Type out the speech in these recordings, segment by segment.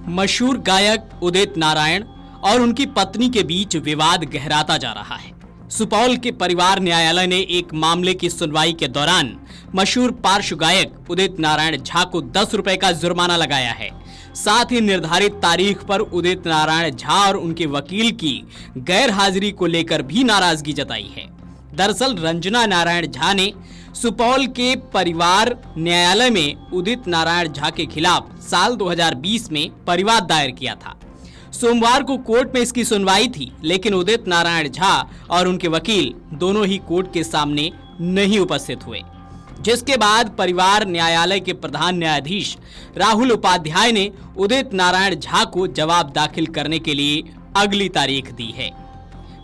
मशहूर गायक उदित नारायण और उनकी पत्नी के बीच विवाद गहराता जा रहा है। सुपौल के परिवार न्यायालय ने एक मामले की सुनवाई के दौरान मशहूर पार्श्व गायक उदित नारायण झा को 10 रुपए का जुर्माना लगाया है। साथ ही निर्धारित तारीख पर उदित नारायण झा और उनके वकील की गैर हाजिरी को लेकर भी नाराजगी जताई है। दरअसल रंजना नारायण झा ने सुपौल के परिवार न्यायालय में उदित नारायण झा के खिलाफ साल 2020 में परिवाद दायर किया था। सोमवार को कोर्ट में इसकी सुनवाई थी, लेकिन उदित नारायण झा और उनके वकील दोनों ही कोर्ट के सामने नहीं उपस्थित हुए, जिसके बाद परिवार न्यायालय के प्रधान न्यायाधीश राहुल उपाध्याय ने उदित नारायण झा को जवाब दाखिल करने के लिए अगली तारीख दी है।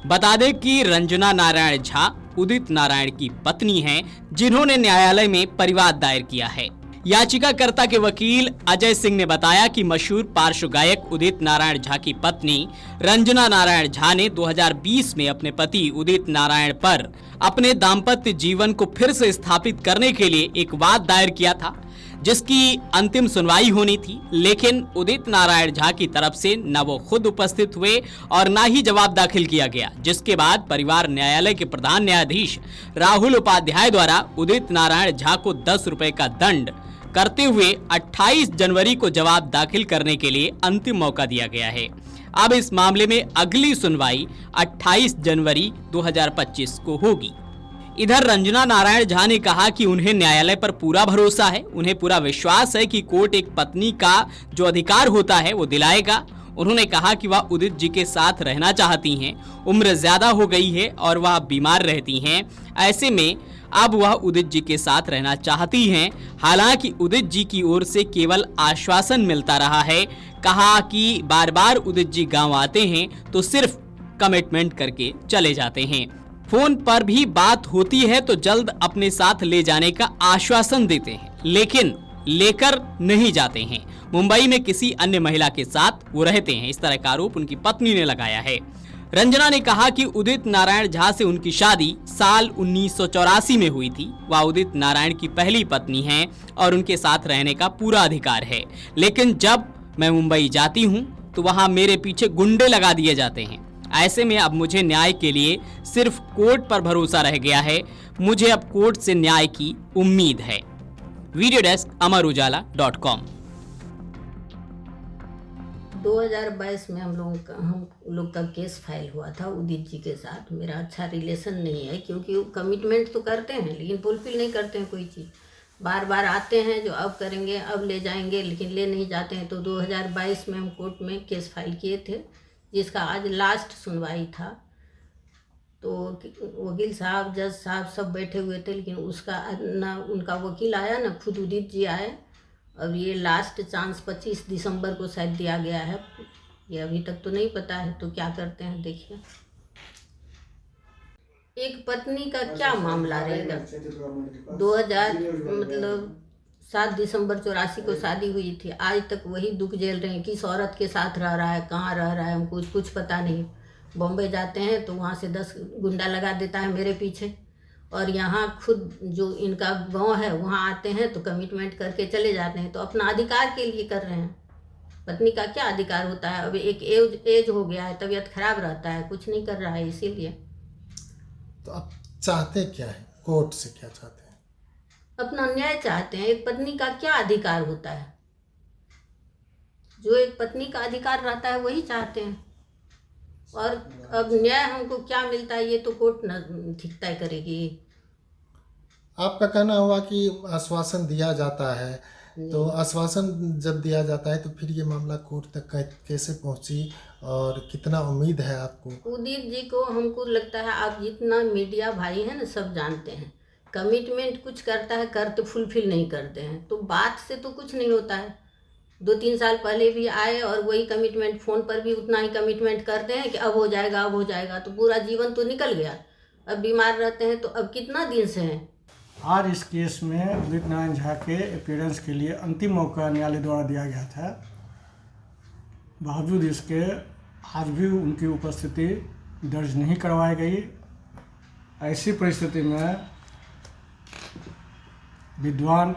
बता दें कि रंजना नारायण झा उदित नारायण की पत्नी हैं, जिन्होंने न्यायालय में परिवाद दायर किया है। याचिकाकर्ता के वकील अजय सिंह ने बताया कि मशहूर पार्श्व गायक उदित नारायण झा की पत्नी रंजना नारायण झा ने 2020 में अपने पति उदित नारायण पर अपने दाम्पत्य जीवन को फिर से स्थापित करने के लिए एक वाद दायर किया था, जिसकी अंतिम सुनवाई होनी थी। लेकिन उदित नारायण झा की तरफ से न वो खुद उपस्थित हुए और न ही जवाब दाखिल किया गया, जिसके बाद परिवार न्यायालय के प्रधान न्यायाधीश राहुल उपाध्याय द्वारा उदित नारायण झा को 10 रुपए का दंड करते हुए 28 जनवरी को जवाब दाखिल करने के लिए अंतिम मौका दिया गया है। अब इस मामले में अगली सुनवाई 28 जनवरी 2025 को होगी। इधर रंजना नारायण झा ने कहा कि उन्हें न्यायालय पर पूरा भरोसा है। उन्हें पूरा विश्वास है कि कोर्ट एक पत्नी का जो अधिकार होता है वो दिलाएगा। उन्होंने कहा कि वह उदित जी के साथ रहना चाहती हैं। उम्र ज्यादा हो गई है और वह बीमार रहती हैं। ऐसे में अब वह उदित जी के साथ रहना चाहती हैं। हालांकि उदित जी की ओर से केवल आश्वासन मिलता रहा है। कहा कि बार बार उदित जी गांव आते हैं तो सिर्फ कमिटमेंट करके चले जाते हैं। फोन पर भी बात होती है तो जल्द अपने साथ ले जाने का आश्वासन देते हैं, लेकिन लेकर नहीं जाते हैं। मुंबई में किसी अन्य महिला के साथ वो रहते हैं। इस तरह का आरोप उनकी पत्नी ने लगाया है। रंजना ने कहा कि उदित नारायण झा से उनकी शादी साल 1984 में हुई थी। वह उदित नारायण की पहली पत्नी हैं और उनके साथ रहने का पूरा अधिकार है। लेकिन जब मैं मुंबई जाती हूँ तो वहाँ मेरे पीछे गुंडे लगा दिए जाते हैं। ऐसे में अब मुझे न्याय के लिए सिर्फ कोर्ट पर भरोसा रह गया है। मुझे अब कोर्ट से न्याय की उम्मीद है। Video desk अमरुजाला.com। 2022 में हम लोग का केस फाइल हुआ था उदित जी के साथ। मेरा अच्छा रिलेशन नहीं है, क्योंकि वो कमिटमेंट तो करते हैं लेकिन फुलफिल नहीं करते हैं कोई चीज़। बार बार आते हैं जो अब करेंगे, अब ले जाएंगे, लेकिन ले नहीं जाते हैं। तो 2022 में हम कोर्ट में केस फाइल किए थे, जिसका आज लास्ट सुनवाई था। तो वकील साहब, जज साहब सब बैठे हुए थे, लेकिन उसका ना उनका वकील आया ना खुद उदित जी आए। अब ये लास्ट चांस 25 दिसंबर को शायद दिया गया है। ये अभी तक तो नहीं पता है, तो क्या करते हैं देखिए। एक पत्नी का क्या मामला रहेगा। 7 दिसंबर 84 को शादी हुई थी। आज तक वही दुख झेल रहे हैं। किस औरत के साथ रह रहा है, कहाँ रह रहा है, हमको कुछ पता नहीं। बॉम्बे जाते हैं तो वहाँ से 10 गुंडा लगा देता है मेरे पीछे, और यहाँ खुद जो इनका गांव है वहाँ आते हैं तो कमिटमेंट करके चले जाते हैं। तो अपना अधिकार के लिए कर रहे हैं। पत्नी का क्या अधिकार होता है। अब एक एज हो गया है, तबीयत खराब रहता है, कुछ नहीं कर रहा है, इसीलिए। तो आप चाहते क्या है, कोर्ट से क्या चाहते हैं? अपना न्याय चाहते हैं। एक पत्नी का क्या अधिकार होता है, जो एक पत्नी का अधिकार रहता है वही चाहते हैं। और अब न्याय हमको क्या मिलता है ये तो कोर्ट न ठीक तय करेगी। आपका कहना हुआ कि आश्वासन दिया जाता है, तो आश्वासन जब दिया जाता है तो फिर ये मामला कोर्ट तक कैसे पहुंची और कितना उम्मीद है आपको? उदित जी को हमको लगता है, आप जितना मीडिया भाई है ना सब जानते हैं, कमिटमेंट कुछ करता है, करते फुलफिल नहीं करते हैं। तो बात से तो कुछ नहीं होता है। 2-3 साल पहले भी आए और वही कमिटमेंट, फ़ोन पर भी उतना ही कमिटमेंट करते हैं कि अब हो जाएगा, अब हो जाएगा। तो पूरा जीवन तो निकल गया। अब बीमार रहते हैं तो अब कितना दिन से हैं। आज इस केस में उदित नारायण झा के अपीयरेंस के लिए अंतिम मौका न्यायालय द्वारा दिया गया था। बावजूद इसके आज भी उनकी उपस्थिति दर्ज नहीं करवाई गई। ऐसी परिस्थिति में विद्वान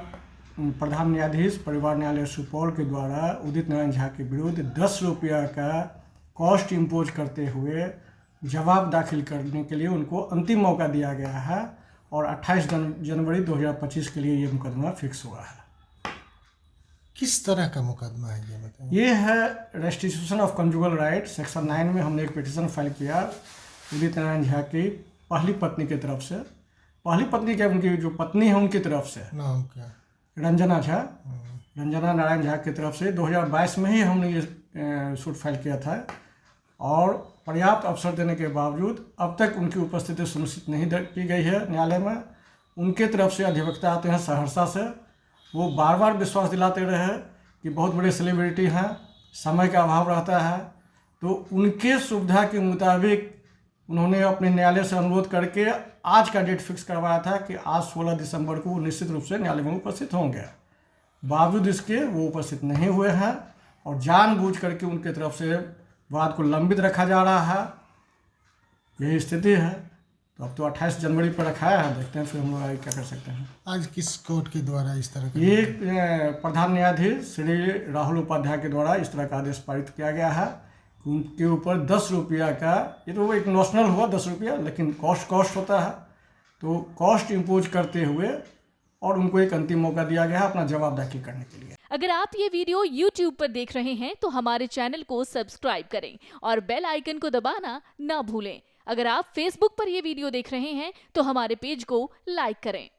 प्रधान न्यायाधीश परिवार न्यायालय सुपौल के द्वारा उदित नारायण झा के विरुद्ध 10 रुपया का कॉस्ट इम्पोज करते हुए जवाब दाखिल करने के लिए उनको अंतिम मौका दिया गया है और 28 जनवरी 2025 के लिए ये मुकदमा फिक्स हुआ है। किस तरह का मुकदमा है ये बताइए? ये है restitution of conjugal right, section 9 में हमने एक पिटीशन फाइल किया उदित नारायण झा की पहली पत्नी की तरफ से। पहली पत्नी क्या, उनकी जो पत्नी है उनकी तरफ से, नाम क्या? रंजना झा, रंजना नारायण झा की तरफ से 2022 में ही हमने ये सूट फाइल किया था और पर्याप्त अवसर देने के बावजूद अब तक उनकी उपस्थिति सुनिश्चित नहीं की गई है न्यायालय में। उनके तरफ से अधिवक्ता आते हैं सहरसा से, वो बार बार विश्वास दिलाते रहे कि बहुत बड़े सेलिब्रिटी हैं, समय का अभाव रहता है, तो उनके सुविधा के मुताबिक उन्होंने अपने न्यायालय से अनुरोध करके आज का डेट फिक्स करवाया था कि आज 16 दिसंबर को वो निश्चित रूप से न्यायालय में उपस्थित होंगे। बावजूद इसके वो उपस्थित नहीं हुए हैं और जानबूझ करके उनके तरफ से वाद को लंबित रखा जा रहा है। यही स्थिति है। तो अब तो 28 जनवरी पर रखा है, देखते हैं फिर हम लोग आगे क्या कर सकते हैं। आज किस कोर्ट के द्वारा इस तरह का? ये प्रधान न्यायाधीश श्री राहुल उपाध्याय के द्वारा इस तरह का आदेश पारित किया गया है कि उनके ऊपर 10 रुपया का, ये तो एक नॉशनल हुआ 10 रुपया, लेकिन कॉस्ट होता है, तो कॉस्ट इम्पोज करते हुए और उनको एक अंतिम मौका दिया गया है अपना जवाब दाखिल करने के लिए। अगर आप ये वीडियो YouTube पर देख रहे हैं तो हमारे चैनल को सब्सक्राइब करें और बेल आइकन को दबाना ना भूलें। अगर आप Facebook पर ये वीडियो देख रहे हैं तो हमारे पेज को लाइक करें।